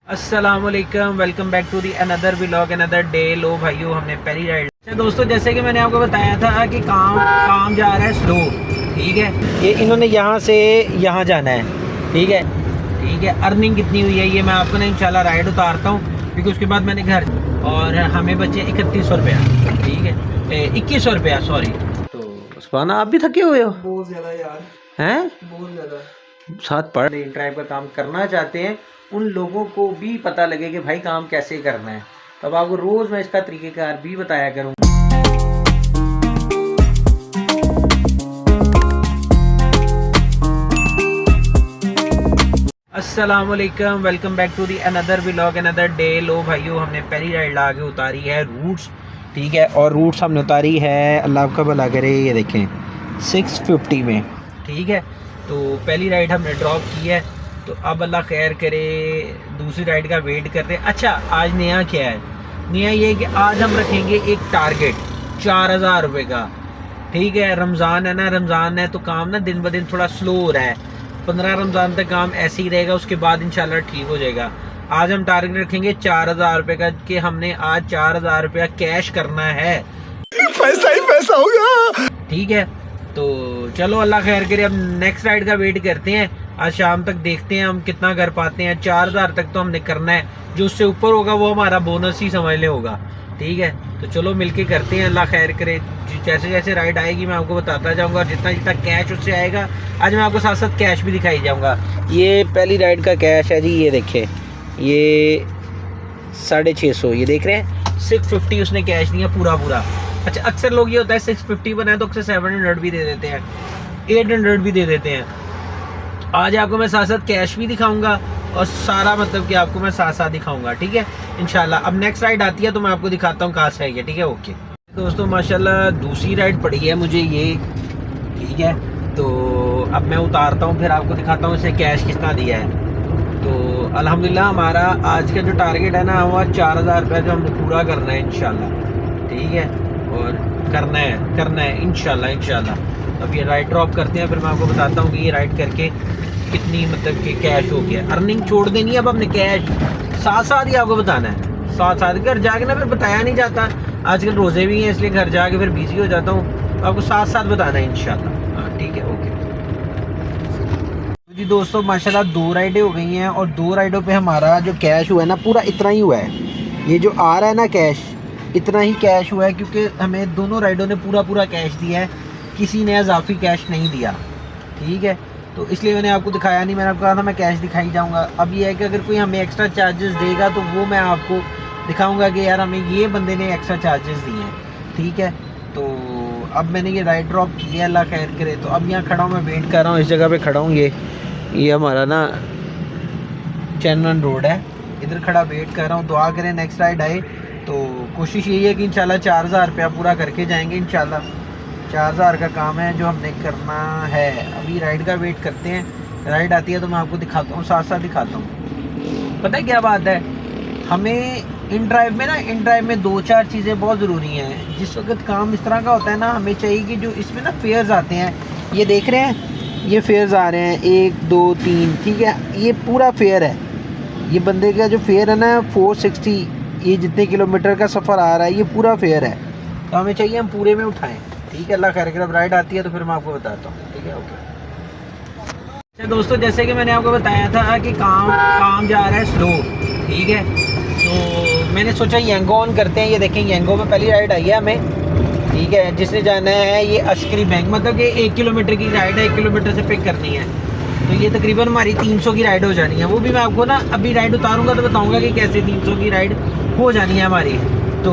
अस्सलामुअलैकुम, welcome back to the another vlog another day. लो भाइयों, हमने पहली राइड। अच्छा दोस्तों, जैसे कि मैंने आपको बताया था कि काम जा रहा है स्लो। ठीक है, ये इन्होंने यहाँ से यहाँ जाना है। ठीक है, ठीक है। अर्निंग कितनी हुई है ये मैं आपको ना इंशाल्लाह राइड उतारता हूँ, क्योंकि उसके बाद मैंने घर और हमें बचे 3100 रुपया। ठीक है, 2100 रुपया, सॉरी। तो सुभाना, आप भी थके हुए हो बहुत ज्यादा यार, हैं? बहुत ज्यादा। साथ पढ़ ड्राइव का काम करना चाहते हैं, उन लोगों को भी पता लगे कि भाई काम कैसे करना है। तब आपको रोज़ मैं इसका तरीक़ेकार भी बताया करूँगा। अस्सलामुअलैकुम, welcome back to the another vlog another day. लो भाइयों, हमने पहली राइड आगे उतारी है रूट्स। ठीक है, और रूट्स हमने उतारी है, अल्लाह का भला करे, ये देखें 650 में। ठीक है, तो पहली राइड हमने ड्रॉप की है। तो अब अल्लाह खैर करे, दूसरी राइड का वेट करते हैं। अच्छा, आज नया क्या है? नया ये है कि आज हम रखेंगे एक टारगेट 4000 रुपये का। ठीक है, रमज़ान है ना, रमज़ान है तो काम ना दिन ब दिन थोड़ा स्लो हो रहा है। 15 रमज़ान तक काम ऐसे ही रहेगा, उसके बाद इंशाल्लाह ठीक हो जाएगा। आज हम टारगेट रखेंगे 4000 रुपये का, कि हमने आज 4000 रुपया कैश करना है। पैसा ही पैसा होगा। ठीक है, तो चलो अल्लाह खैर करे, अब नेक्स्ट राइड का वेट करते हैं। आज शाम तक देखते हैं हम कितना कर पाते हैं। 4000 तक तो हमने करना है, जो उससे ऊपर होगा वो हमारा बोनस ही समझ ले होगा। ठीक है, तो चलो मिलके करते हैं, अल्लाह खैर करे। जैसे जैसे राइड आएगी मैं आपको बताता जाऊंगा, जितना जितना कैश उससे आएगा। आज मैं आपको साथ साथ कैश भी दिखाई जाऊंगा। ये पहली राइड का कैश है जी, ये देखिए, ये 650, ये देख रहे हैं 650 उसने कैश दिया पूरा पूरा। अच्छा, अक्सर लोग ये होता है 650 बनाए तो अक्सर 700 भी दे देते हैं, 800 भी दे देते हैं। आज आपको मैं साथ साथ कैश भी दिखाऊंगा और सारा मतलब कि आपको मैं साथ साथ दिखाऊंगा। ठीक है, इंशाल्लाह। अब नेक्स्ट राइड आती है तो मैं आपको दिखाता हूँ कहाँ से आई है। ठीक है, ओके दोस्तों, माशाल्लाह दूसरी राइड पड़ी है मुझे ये। ठीक है, तो अब मैं उतारता हूँ, फिर आपको दिखाता हूँ इसे कैश कितना दिया है। तो अल्हम्दुलिल्लाह हमारा आज का जो टारगेट है ना, वो 4000 रुपये जो हमने पूरा करना है इंशाल्लाह। ठीक है, और करना है इंशाल्लाह। अब ये राइड ड्रॉप करते हैं, फिर मैं आपको बताता हूँ कि ये राइड करके कितनी मतलब कि कैश हो गया। अर्निंग छोड़ देनी है, अब हमने कैश साथ साथ ही आपको बताना है। साथ साथ घर जाके ना फिर बताया नहीं जाता, आजकल रोज़े भी हैं इसलिए घर जाके फिर बिजी हो जाता हूँ। तो आपको साथ साथ बताना है इंशाल्लाह। हाँ ठीक है, ओके जी दोस्तों, माशाल्लाह 2 राइडें हो गई हैं और 2 राइडों पे हमारा जो कैश हुआ है ना, पूरा इतना ही हुआ है। ये जो आ रहा है ना कैश, इतना ही कैश हुआ है, क्योंकि हमें दोनों राइडों ने पूरा पूरा कैश दिया है, किसी ने इजाफी कैश नहीं दिया। ठीक है, तो इसलिए मैंने आपको दिखाया नहीं, मैंने आपको कहा था मैं कैश दिखाई जाऊंगा। अब ये है कि अगर कोई हमें एक्स्ट्रा चार्जेस देगा तो वो मैं आपको दिखाऊंगा कि यार हमें ये बंदे ने एक्स्ट्रा चार्जेस दिए हैं। ठीक है, तो अब मैंने ये राइड ड्रॉप किया, अल्लाह खैर करे। तो अब यहाँ खड़ा हूँ, मैं वेट कर रहा हूँ, इस जगह पे खड़ा हूँ। ये हमारा ना चैनन रोड है, इधर खड़ा वेट कर रहा हूँ। दुआ करें नेक्स्ट राइड आए तो कोशिश यही है कि इंशाल्लाह 4000 रुपया पूरा करके जाएंगे इंशाल्लाह। 4000 का काम है जो हमने करना है। अभी राइड का वेट करते हैं, राइड आती है तो मैं आपको दिखाता हूँ, साथ साथ दिखाता हूँ। पता है क्या बात है, हमें इन ड्राइव में 2-4 चीज़ें बहुत ज़रूरी हैं। जिस वक्त काम इस तरह का होता है ना, हमें चाहिए कि जो इसमें ना फेयर्स आते हैं, ये देख रहे हैं, ये फेयर्स आ रहे हैं 1 2 3। ठीक है, ये पूरा फेयर है। ये बंदे का जो फेयर है ना 460, ये जितने किलोमीटर का सफ़र आ रहा है ये पूरा फेयर है, तो हमें चाहिए हम पूरे में उठाएं। ठीक है, अल्लाह खैर करे, अब राइड आती है तो फिर मैं आपको बताता हूँ। ठीक है, ओके। अच्छा दोस्तों, जैसे कि मैंने आपको बताया था कि काम जा रहा है स्लो। ठीक है, तो मैंने सोचा यंगो ऑन करते हैं। ये देखें, यंगो में पहली राइड आई है हमें। ठीक है, जिसने जाना है ये अस्करी बैंक, मतलब कि 1 किलोमीटर की राइड है, 1 किलोमीटर से पिक करनी है। तो ये तकरीबन हमारी 300 की राइड हो जानी है। वो भी मैं आपको ना अभी राइड उतारूंगा तो बताऊंगा कि कैसे 300 की राइड हो जानी है हमारी। तो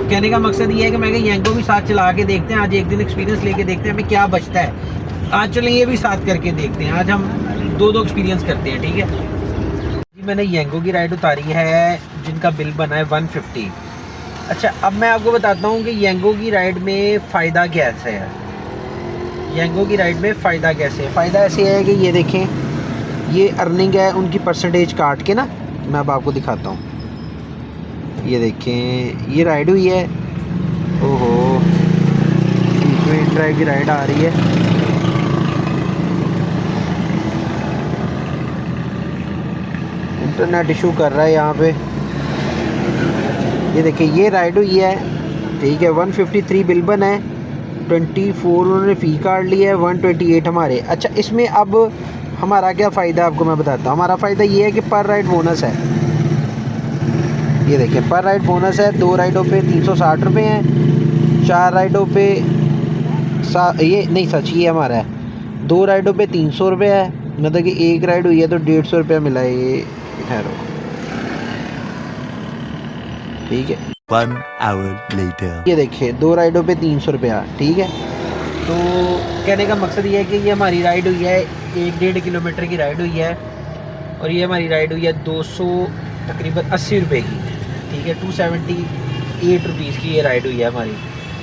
कहने का मकसद ये है कि मैं यंगो भी साथ चला के देखते हैं, आज एक दिन एक्सपीरियंस लेके देखते हैं हमें क्या बचता है। आज चलें ये भी साथ करके देखते हैं, आज हम 2-2 एक्सपीरियंस करते हैं। ठीक है जी, मैंने यंगो की राइड उतारी है जिनका बिल बना है 150। अच्छा, अब मैं आपको बताता हूँ कि यंगो की राइड में फ़ायदा कैसे है। यंगो की राइड में फ़ायदा कैसे है? फ़ायदा ऐसे है कि ये देखें, ये अर्निंग है उनकी परसेंटेज काट के ना, मैं अब आपको दिखाता हूँ। ये देखें, ये राइड हुई है, ओहो इन ड्राइव की राइड आ रही है। इंटरनेट इशू कर रहा है यहाँ पे। ये देखिए ये राइड हुई है, ठीक है। 153 बिल बना है, 24 उन्होंने फ़ी काट लिया है, 128 हमारे। अच्छा, इसमें अब हमारा क्या फ़ायदा आपको मैं बताता हूँ। हमारा फ़ायदा ये है कि पर राइड बोनस है। ये देखिए पर राइड बोनस है। 2 राइडों पे 360 रुपये हैं, 4 राइडों पे ये नहीं सच ये हमारा है, 2 राइडों पे 300 रुपये है। मतलब कि एक राइड हुई है तो 150 रुपये मिला है। ये ठहरो, ठीक है। 1 hour later. ये देखिए 2 राइडों पे 300 रुपया, ठीक है। तो कहने का मकसद ये है कि ये हमारी राइड हुई है 1-1.5 किलोमीटर की राइड हुई है, और ये हमारी राइड हुई है 200 तकरीबन 80 रुपये की, ठीक है। 278 रुपीज़ की ये राइड हुई है हमारी।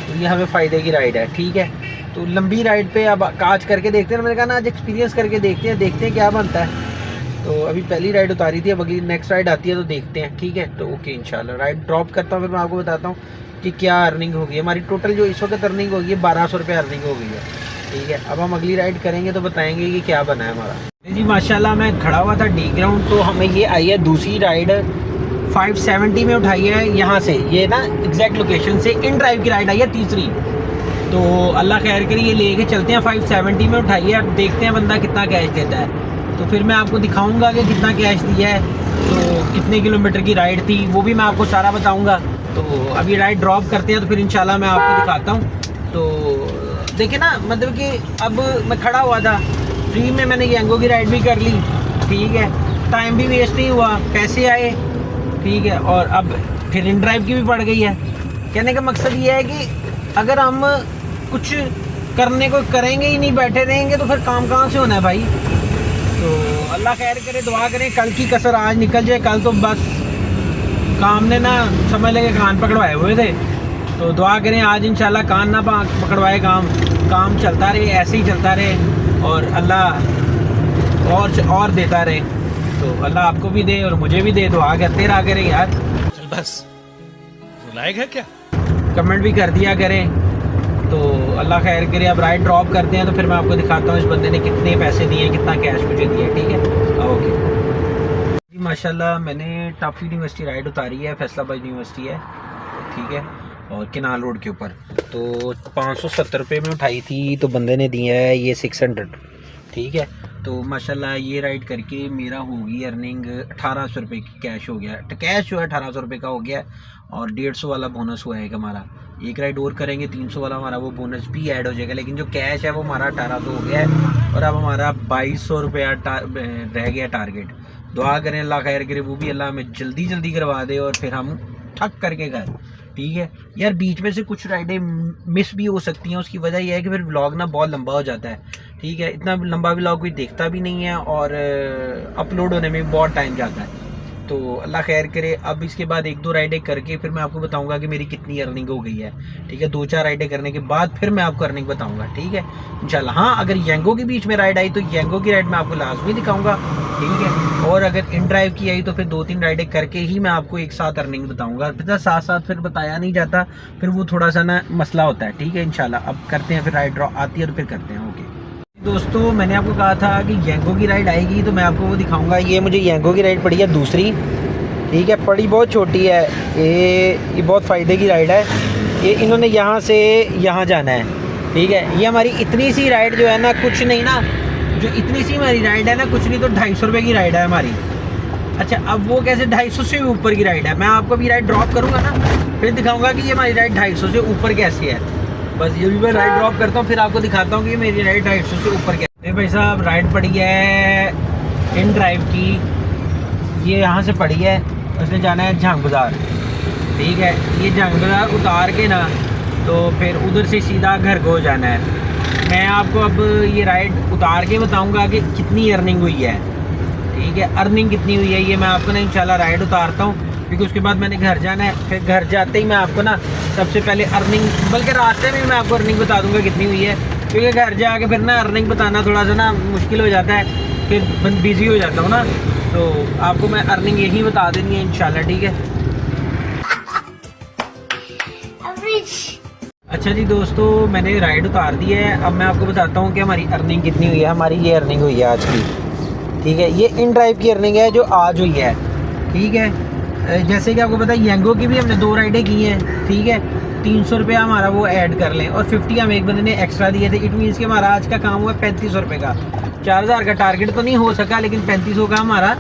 तो ये हमें फ़ायदे की राइड है, ठीक है। तो लंबी राइड पे अब आज करके देखते हैं। मैंने कहा ना आज एक्सपीरियंस करके देखते हैं क्या बनता है। तो अभी पहली राइड उतारी थी, अब अगली नेक्स्ट राइड आती है तो देखते हैं, ठीक है। तो ओके इंशाल्लाह राइड ड्रॉप करता हूँ, फिर मैं आपको बताता हूँ कि क्या अर्निंग होगी हमारी। टोटल जो इस वक्त अर्निंग होगी है 1200 रुपये अर्निंग हो गई है, ठीक है। अब हम अगली राइड करेंगे तो बताएंगे कि क्या बना है हमारा। जी माशाल्लाह मैं खड़ा हुआ था डी ग्राउंड, तो हमें ये आई है दूसरी राइड 570 में उठाई है यहाँ से। ये ना एग्जैक्ट लोकेशन से इन ड्राइव की राइड आई है तीसरी। तो अल्लाह खैर करे, ये लेके चलते हैं। 570 में उठाई है, अब देखते हैं बंदा कितना कैश देता है। तो फिर मैं आपको दिखाऊंगा कि कितना कैश दिया है, तो कितने किलोमीटर की राइड थी वो भी मैं आपको सारा बताऊंगा। तो अभी राइड ड्रॉप करते हैं तो फिर इंशाल्लाह मैं आपको दिखाता हूँ। तो देखिए ना, मतलब कि अब मैं खड़ा हुआ था फ्री में, मैंने यंगो की राइड भी कर ली, ठीक है। टाइम भी वेस्ट नहीं हुआ, पैसे आए, ठीक है। और अब फिर इन ड्राइव की भी पड़ गई है। कहने का मकसद ये है कि अगर हम कुछ करने को करेंगे ही नहीं, बैठे रहेंगे, तो फिर काम कहाँ से होना है भाई। तो अल्लाह खैर करे, दुआ करें कल की कसर आज निकल जाए। कल तो बस काम ने ना समझ लगे कान पकड़वाए हुए थे, तो दुआ करें आज इंशाल्लाह कान ना पकड़वाए, काम चलता रहे, ऐसे ही चलता रहे, और अल्लाह और देता रहे। तो अल्लाह आपको भी दे और मुझे भी दे, दुआ करते रहा करें यार। चल बस रुलाएगा क्या। कमेंट भी कर दिया करें। तो अल्लाह खैर करे, अब राइड ड्रॉप करते हैं तो फिर मैं आपको दिखाता हूँ इस बंदे ने कितने पैसे दिए, कितना कैश मुझे दिया, ठीक है। ओके जी माशाल्लाह मैंने टाफी यूनिवर्सिटी राइड उतारी है, फैसलाबाद यूनिवर्सिटी है, ठीक है, और किनाल रोड के ऊपर। तो 570 रुपये में उठाई थी, तो बंदे ने दिया है ये 600, ठीक है। तो माशाल्लाह ये राइड करके मेरा होगी अर्निंग 1800 रुपये की कैश हो गया। तो कैश जो है 1800 रुपये का हो गया, और 150 वाला बोनस हुआ है हमारा। एक राइड और करेंगे 300 वाला हमारा वो बोनस भी ऐड हो जाएगा, लेकिन जो कैश है वो हमारा 1800 हो गया है, और अब हमारा 2200 रुपया रह गया टारगेट। दुआ करें अल्लाह खैर करे, वो भी अल्लाह हमें जल्दी करवा दे, और फिर हम ठक करके घर, ठीक है। यार बीच में से कुछ राइडें मिस भी हो सकती हैं, उसकी वजह यह है कि फिर व्लॉग ना बहुत लंबा हो जाता है, ठीक है। इतना लंबा व्लॉग कोई देखता भी नहीं है, और अपलोड होने में भी बहुत टाइम जाता है। तो अल्लाह खैर करे, अब इसके बाद 1-2 राइडें करके फिर मैं आपको बताऊंगा कि मेरी कितनी अर्निंग हो गई है, ठीक है। 2-4 राइडें करने के बाद फिर मैं आपको अर्निंग बताऊंगा, ठीक है इंशाल्लाह। हाँ, अगर यंगो के बीच में राइड आई तो यंगो की राइड मैं आपको लाजमी दिखाऊंगा, ठीक है। और अगर इन ड्राइव की आई तो फिर 2-3 राइडें करके ही मैं आपको एक साथ अर्निंग बताऊंगा। फिर साथ फिर बताया नहीं जाता, फिर वो थोड़ा सा ना मसला होता है, ठीक है इंशाल्लाह। अब करते हैं, फिर राइड ड्रॉ आती है तो फिर करते हैं। ओके दोस्तों, मैंने आपको कहा था कि यंगो की राइड आएगी तो मैं आपको वो दिखाऊंगा। ये मुझे यंगो की राइड पड़ी है दूसरी, ठीक है। पड़ी बहुत छोटी है, ये बहुत फ़ायदे की राइड है। ये इन्होंने यहाँ से यहाँ जाना है, ठीक है। ये हमारी इतनी सी राइड जो है ना, कुछ नहीं ना, जो इतनी सी हमारी राइड है ना, कुछ नहीं तो 250 रुपये की राइड है हमारी। अच्छा, अब वो कैसे 250 से ऊपर की राइड है, मैं आपको अभी राइड ड्रॉप करूँगा ना, फिर दिखाऊँगा कि ये हमारी राइड 250 से ऊपर कैसी है। बस ये भी मैं राइड ड्रॉप करता हूँ, फिर आपको दिखाता हूँ कि मेरी राइड 250 से ऊपर क्या है। भाई साहब राइड पड़ी है इन ड्राइव की, ये यहाँ से पड़ी है, उसने जाना है झांग बाज़ार, ठीक है। ये झांग बाज़ार उतार के ना तो फिर उधर से सीधा घर को जाना है। मैं आपको अब ये राइड उतार के बताऊंगा कि कितनी अर्निंग हुई है, ठीक है। अर्निंग कितनी हुई है ये मैं आपको ना इंशाल्लाह राइड उतारता हूँ, क्योंकि उसके बाद मैंने घर जाना है। फिर घर जाते ही मैं आपको ना सबसे पहले अर्निंग, बल्कि रास्ते में मैं आपको अर्निंग बता दूंगा कितनी हुई है, क्योंकि घर जाके फिर ना अर्निंग बताना थोड़ा सा ना मुश्किल हो जाता है, फिर बिज़ी हो जाता हूँ ना। तो आपको मैं अर्निंग यही बता देनी है इंशाल्लाह, ठीक है। अच्छा जी दोस्तों, मैंने राइड उतार दी है। अब मैं आपको बताता हूँ कि हमारी अर्निंग कितनी हुई है। हमारी ये अर्निंग हुई है आज की, ठीक है। ये इन ड्राइव की अर्निंग है जो आज हुई है, ठीक है। जैसे कि आपको पता है यंगो की भी हमने 2 राइडें की हैं, ठीक है। 300 रुपया हमारा वो ऐड कर लें और 50 हम एक बंदे ने एक्स्ट्रा दिए थे। इट मीन्स कि हमारा आज का काम हुआ 3500 रुपये का। 4000 का टारगेट तो नहीं हो सका, लेकिन 3500 का हमारा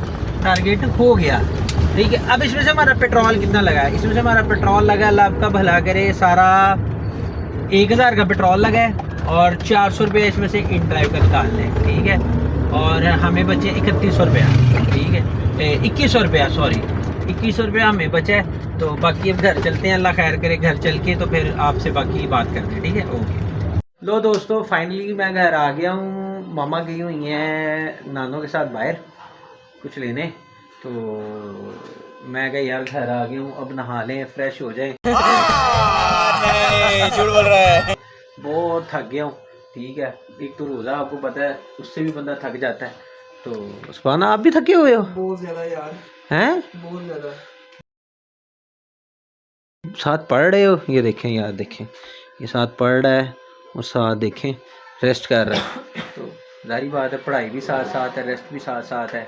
टारगेट हो गया, ठीक है। अब इसमें से हमारा पेट्रोल कितना लगा है? इसमें से हमारा पेट्रोल लगा, अल्लाह आपका भला करे, सारा 1000 का पेट्रोल लगा है और 400 रुपये इसमें से इन ड्राइव का निकाल लें, ठीक है। और हमें बचे 3100 रुपया, ठीक है। 2100 रुपया, सॉरी 2100 रुपया हमें बचा है। तो बाकी अब घर चलते हैं, अल्लाह खैर करे, घर चल के तो फिर आपसे बाकी बात करते हैं, ठीक है। ओके लो दोस्तों, फाइनली मैं घर आ गया हूँ। मामा गई हुई हैं नानों के साथ बाहर कुछ लेने, तो मैं कहा यार घर आ गया हूँ, अब नहा लें, फ्रेश हो जाए। झूठ बोल रहा है। बहुत थक गया हूँ, ठीक है। एक तो रोज़ा आपको पता है, उससे भी बंदा थक जाता है। तो सुभाना आप भी थके हुए हो? बहुत ज्यादा यार, हैं? बहुत ज्यादा। साथ पढ़ रहे हो? ये देखें यार, देखें ये साथ पढ़ रहा है और साथ देखें रेस्ट कर रहा है। तो जारी बात है, पढ़ाई भी साथ साथ है, रेस्ट भी साथ साथ है।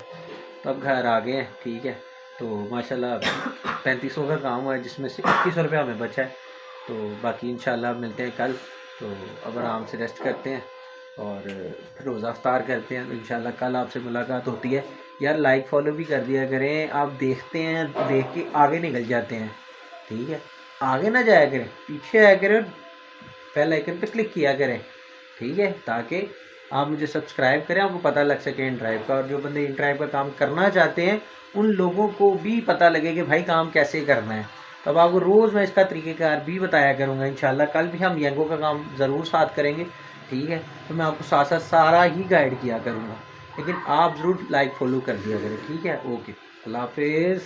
तो अब घर आ गए हैं, ठीक है। तो माशाल्लाह 3500 का काम हुआ है, जिसमें से 2100 रुपया हमें बचा है। तो बाकी इंशाल्लाह मिलते हैं कल। तो अब आराम से रेस्ट करते हैं और फिर रोज़ा अफ्तार करते हैं। इंशाल्लाह कल आपसे मुलाकात होती है। यार लाइक फॉलो भी कर दिया करें, आप देखते हैं, देख के आगे निकल जाते हैं, ठीक है। आगे ना जाया करें, पीछे आया करें, बेल आइकन पे क्लिक किया करें, ठीक है, ताकि आप मुझे सब्सक्राइब करें, आपको पता लग सके इन ड्राइव का। और जो बंदे इन ड्राइव का काम करना चाहते हैं उन लोगों को भी पता लगे कि भाई काम कैसे करना है। तो अब आपको रोज़ मैं इसका तरीक़ेकार भी बताया करूँगा इंशाल्लाह। कल भी हम यंगो का काम ज़रूर साथ करेंगे, ठीक है। तो मैं आपको साथ साथ सारा ही गाइड किया करूँगा, लेकिन आप ज़रूर लाइक फॉलो कर दिया करें, ठीक है। ओके, अल्लाह हाफिज़।